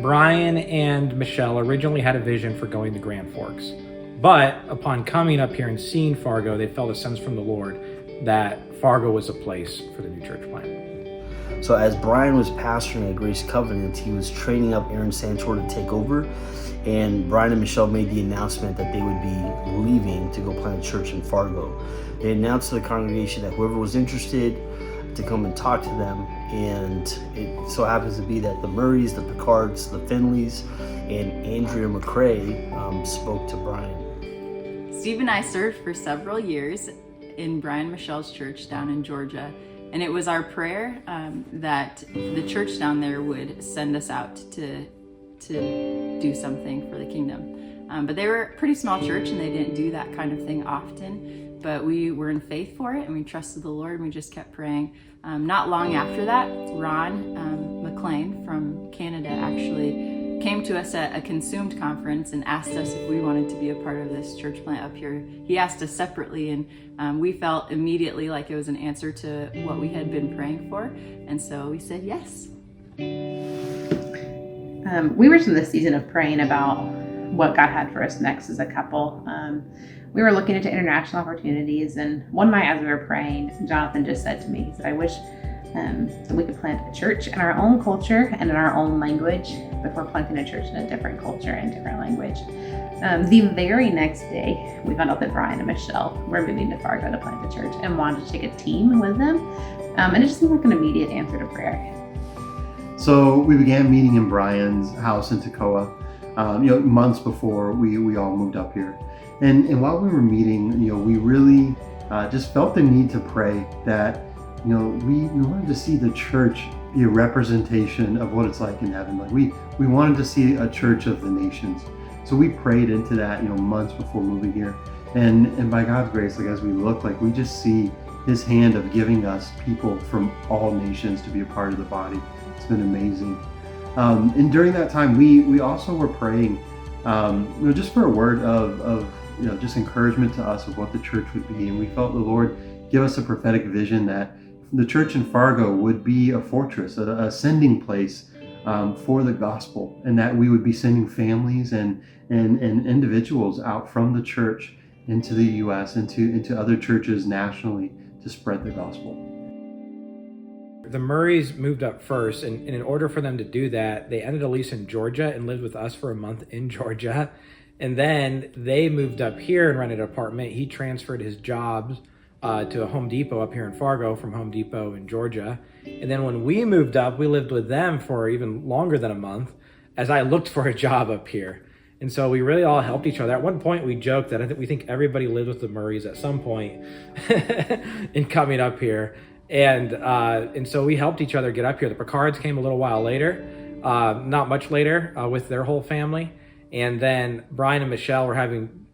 Brian and Michelle originally had a vision for going to Grand Forks. But upon coming up here and seeing Fargo, they felt a sense from the Lord that Fargo was a place for the new church plant. So as Brian was pastoring at Grace Covenant, he was training up Aaron Santor to take over. And Brian and Michelle made the announcement that they would be leaving to go plant a church in Fargo. They announced to the congregation that whoever was interested to come and talk to them. And it so happens to be that the Murrays, the Picards, the Finleys, and Andrea McCrae spoke to Brian. Steve and I served for several years in Brian and Michelle's church down in Georgia. And it was our prayer that the church down there would send us out to do something for the kingdom. But they were a pretty small church and they didn't do that kind of thing often. But we were in faith for it and we trusted the Lord and we just kept praying. Not long after that, Ron McLean from Canada actually came to us at a Consumed conference and asked us if we wanted to be a part of this church plant up here. He asked us separately and we felt immediately like it was an answer to what we had been praying for. And so we said yes. We were just in this season of praying about what God had for us next as a couple. We were looking into international opportunities, and one night as we were praying, Jonathan just said to me, he said, I wish that we could plant a church in our own culture and in our own language before planting a church in a different culture and different language. The very next day, we found out that Brian and Michelle were moving to Fargo to plant a church and wanted to take a team with them. And it just seemed like an immediate answer to prayer. So we began meeting in Brian's house in Toccoa, months before we all moved up here. And while we were meeting, we really just felt the need to pray that, we wanted to see the church be a representation of what it's like in heaven. Like we wanted to see a church of the nations. So we prayed into that, months before moving here. And by God's grace, as we look, we just see His hand of giving us people from all nations to be a part of the body. It's been amazing. And during that time, we also were praying, just for a word of just encouragement to us of what the church would be. And we felt the Lord give us a prophetic vision that the church in Fargo would be a fortress, a sending place for the gospel, and that we would be sending families and individuals out from the church into the U.S., into other churches nationally to spread the gospel. The Murrays moved up first, and in order for them to do that, they ended a lease in Georgia and lived with us for a month in Georgia. And then they moved up here and rented an apartment. He transferred his jobs to a Home Depot up here in Fargo from Home Depot in Georgia. And then when we moved up, we lived with them for even longer than a month as I looked for a job up here. And so we really all helped each other. At one point, we joked that we think everybody lived with the Murrays at some point in coming up here. And so we helped each other get up here. The Picards came a little while later, not much later, with their whole family. And then Brian and Michelle were having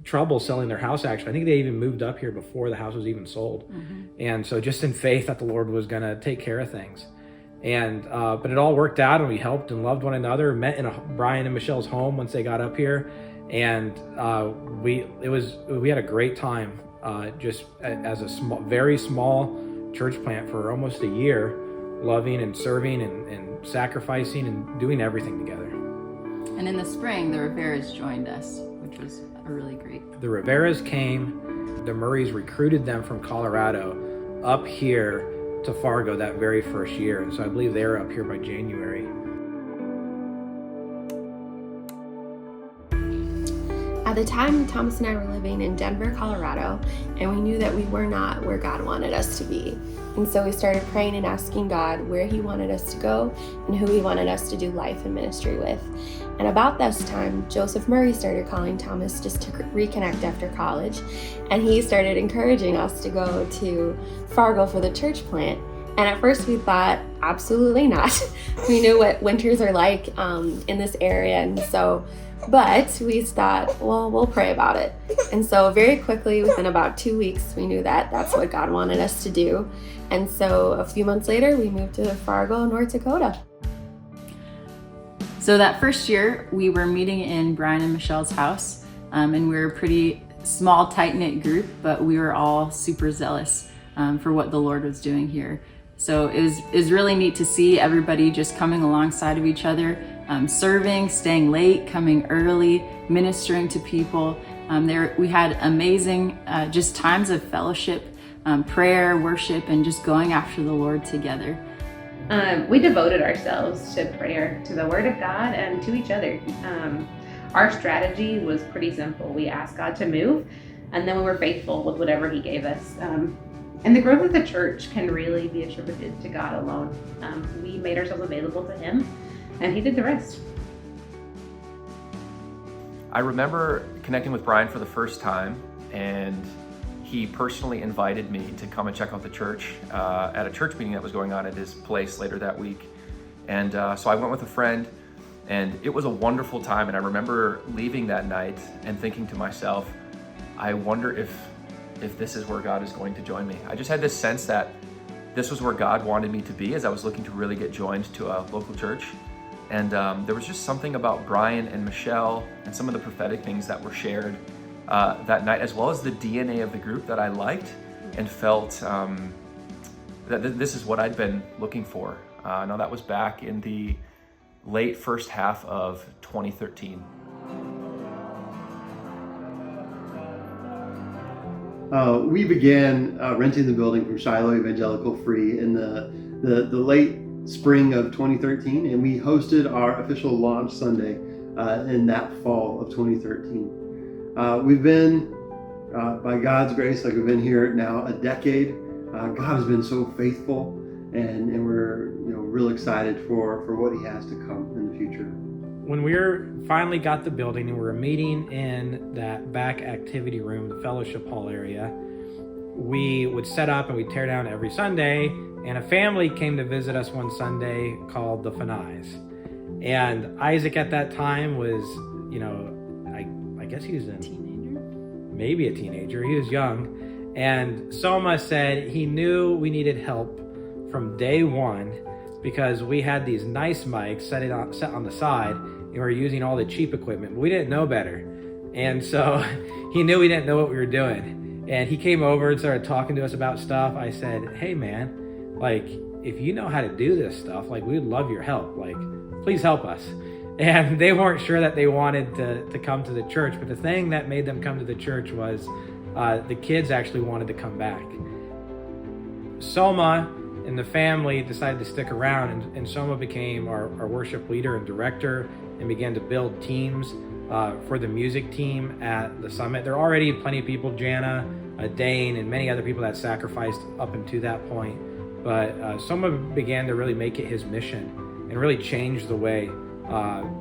trouble selling their house, actually. I think they even moved up here before the house was even sold. Mm-hmm. And so just in faith that the Lord was going to take care of things. And but it all worked out, and we helped and loved one another, met in Brian and Michelle's home once they got up here. And we had a great time just as a very small church plant for almost a year, loving and serving and sacrificing and doing everything together. And in the spring, the Riveras joined us, which was really great. The Riveras came, the Murrays recruited them from Colorado up here to Fargo that very first year. And so I believe they were up here by January. At the time, Thomas and I were living in Denver, Colorado, and we knew that we were not where God wanted us to be. And so we started praying and asking God where He wanted us to go and who He wanted us to do life and ministry with. And about this time, Joseph Murray started calling Thomas just to reconnect after college, and he started encouraging us to go to Fargo for the church plant. And at first we thought, absolutely not. We knew what winters are like in this area, and so but we thought, well, we'll pray about it. And so very quickly, within about 2 weeks, we knew that that's what God wanted us to do. And so a few months later, we moved to Fargo, North Dakota. So that first year, we were meeting in Brian and Michelle's house, and we were a pretty small, tight-knit group, but we were all super zealous for what the Lord was doing here. So it was really neat to see everybody just coming alongside of each other serving, staying late, coming early, ministering to people. We had amazing just times of fellowship, prayer, worship, and just going after the Lord together. We devoted ourselves to prayer, to the Word of God, and to each other. Our strategy was pretty simple. We asked God to move, and then we were faithful with whatever He gave us. And the growth of the church can really be attributed to God alone. We made ourselves available to Him, and He did the rest. I remember connecting with Brian for the first time, and he personally invited me to come and check out the church at a church meeting that was going on at his place later that week. And so I went with a friend, and it was a wonderful time. And I remember leaving that night and thinking to myself, I wonder if this is where God is going to join me. I just had this sense that this was where God wanted me to be as I was looking to really get joined to a local church. And there was just something about Brian and Michelle and some of the prophetic things that were shared that night, as well as the DNA of the group that I liked and felt that this is what I'd been looking for. Now that was back in the late first half of 2013. We began renting the building from Shiloh Evangelical Free in the late spring of 2013, and we hosted our official launch Sunday in that fall of 2013. We've been, by God's grace, we've been here now a decade. God has been so faithful, and we're real excited for what He has to come in the future. When we finally got the building and we were meeting in that back activity room, the fellowship hall area, we would set up and we'd tear down every Sunday, and a family came to visit us one Sunday called the Fanais. And Isaac at that time was, I guess he was maybe a teenager. He was young. And Soma said he knew we needed help from day one because we had these nice mics set on the side, and we were using all the cheap equipment. But we didn't know better. And so he knew we didn't know what we were doing. And he came over and started talking to us about stuff. I said, hey man, if you know how to do this stuff, we'd love your help. Please help us. And they weren't sure that they wanted to come to the church, but the thing that made them come to the church was the kids actually wanted to come back. Soma and the family decided to stick around, and Soma became our worship leader and director and began to build teams for the music team at the summit. There are already plenty of people, Jana, Dane, and many other people that sacrificed up until that point. But Soma began to really make it his mission and really change the way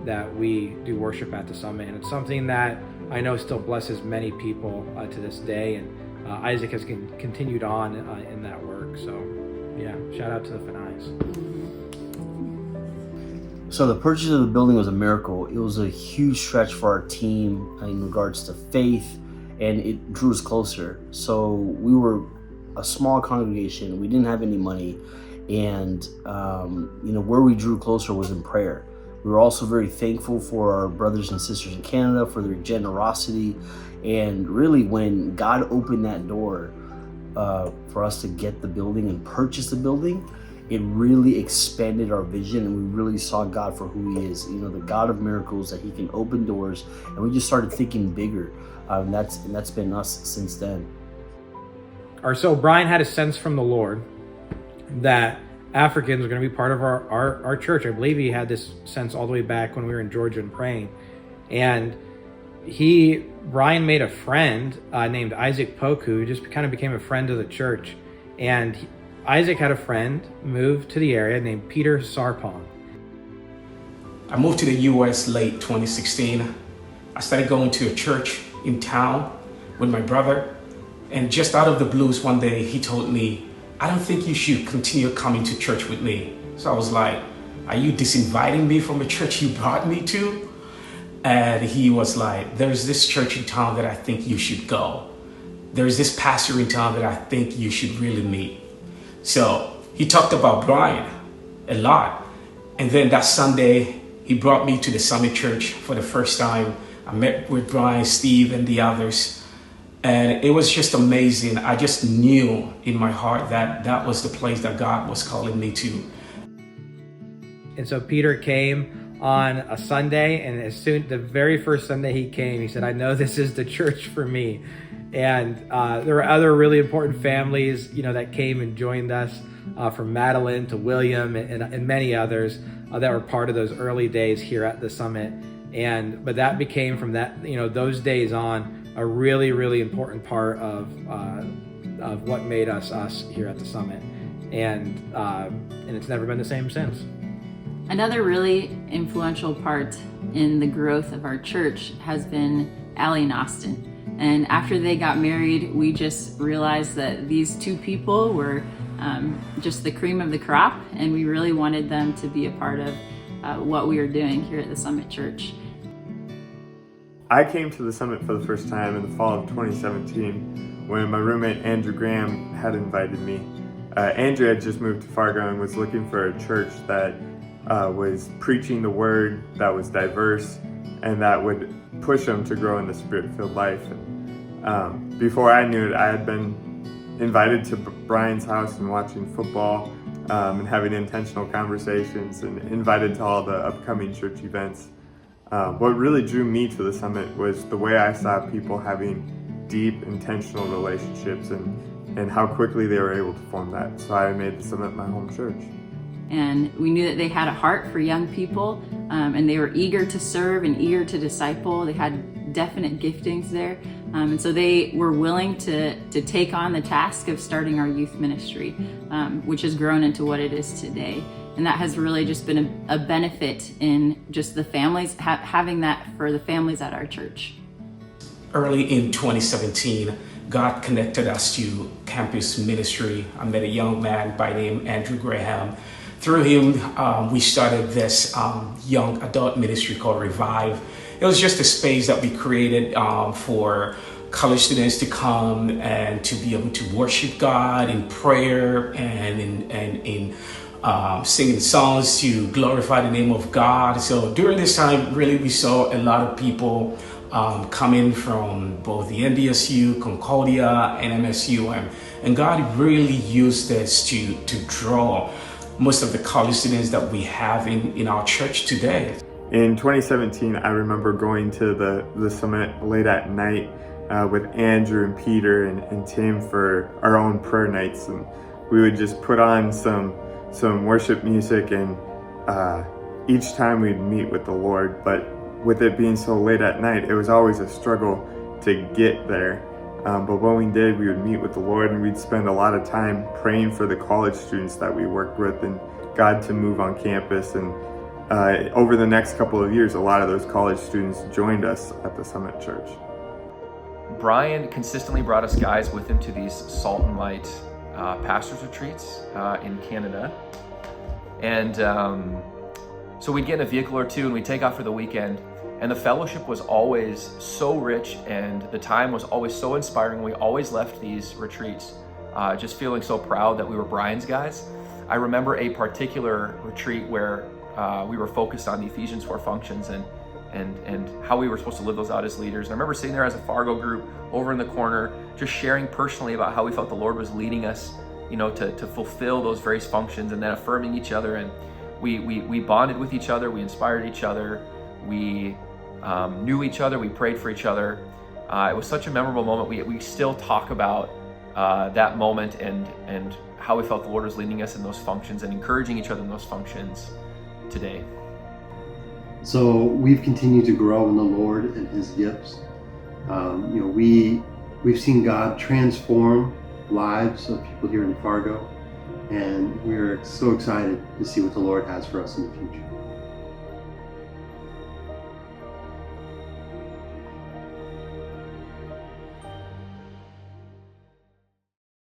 that we do worship at the summit. And it's something that I know still blesses many people to this day. And Isaac has continued on in that work. So yeah, shout out to the Fanais. So the purchase of the building was a miracle. It was a huge stretch for our team in regards to faith, and it drew us closer. So we were a small congregation. We didn't have any money. And, where we drew closer was in prayer. We were also very thankful for our brothers and sisters in Canada for their generosity. And really, when God opened that door for us to get the building and purchase the building, it really expanded our vision, and we really saw God for who He is. The God of miracles, that He can open doors. And we just started thinking bigger. And that's been us since then. So Brian had a sense from the Lord that Africans are going to be part of our church. I believe he had this sense all the way back when we were in Georgia and praying. And Brian made a friend named Isaac Poku, who just kind of became a friend of the church. And Isaac had a friend move to the area named Peter Sarpong. I moved to the U.S. late 2016. I started going to a church in town with my brother. And just out of the blues one day, he told me, I don't think you should continue coming to church with me. So I was like, are you disinviting me from a church you brought me to? And he was like, there's this church in town that I think you should go. There's this pastor in town that I think you should really meet. So he talked about Brian a lot. And then that Sunday, he brought me to the Summit Church for the first time. I met with Brian, Steve, and the others. And it was just amazing. I just knew in my heart that that was the place that God was calling me to. And so Peter came on a Sunday, and the very first Sunday he came, he said, "I know this is the church for me." And there were other really important families, that came and joined us, from Madeline to William and many others that were part of those early days here at the Summit. But that became from that, those days on, a really, really important part of what made us here at the Summit. And it's never been the same since. Another really influential part in the growth of our church has been Allie and Austin. And after they got married, we just realized that these two people were just the cream of the crop, and we really wanted them to be a part of what we were doing here at the Summit Church. I came to the Summit for the first time in the fall of 2017 when my roommate Andrew Graham had invited me. Andrew had just moved to Fargo and was looking for a church that was preaching the word, that was diverse, and that would push him to grow in the spirit-filled life. Before I knew it, I had been invited to Brian's house and watching football and having intentional conversations, and invited to all the upcoming church events. What really drew me to the Summit was the way I saw people having deep, intentional relationships and how quickly they were able to form that. So I made the Summit my home church. And we knew that they had a heart for young people, and they were eager to serve and eager to disciple. They had definite giftings there. And so they were willing to take on the task of starting our youth ministry, which has grown into what it is today. And that has really just been a benefit in just the families, having that for the families at our church. Early in 2017, God connected us to campus ministry. I met a young man by name Andrew Graham. Through him, we started this young adult ministry called Revive. It was just a space that we created for college students to come and to be able to worship God in prayer and in singing songs to glorify the name of God. So during this time, really, we saw a lot of people coming from both the NDSU, Concordia, and MSU, and God really used this to draw most of the college students that we have in our church today. In 2017, I remember going to the Summit late at night with Andrew and Peter and Tim for our own prayer nights, and we would just put on some worship music, and each time we'd meet with the Lord. But with it being so late at night, it was always a struggle to get there. But when we did, we would meet with the Lord, and we'd spend a lot of time praying for the college students that we worked with and God to move on campus. And over the next couple of years, a lot of those college students joined us at the Summit Church. Brian consistently brought us guys with him to these Salt and Light pastors retreats in Canada. And so we'd get in a vehicle or two and we'd take off for the weekend. And the fellowship was always so rich, and the time was always so inspiring. We always left these retreats just feeling so proud that we were Brian's guys. I remember a particular retreat where we were focused on the Ephesians 4 functions and how we were supposed to live those out as leaders. And I remember sitting there as a Fargo group over in the corner, just sharing personally about how we felt the Lord was leading us, to fulfill those various functions, and then affirming each other. And we bonded with each other, we inspired each other, we knew each other, we prayed for each other. It was such a memorable moment. We still talk about that moment and how we felt the Lord was leading us in those functions and encouraging each other in those functions today. So we've continued to grow in the Lord and His gifts. We've seen God transform lives of people here in Fargo, and we're so excited to see what the Lord has for us in the future.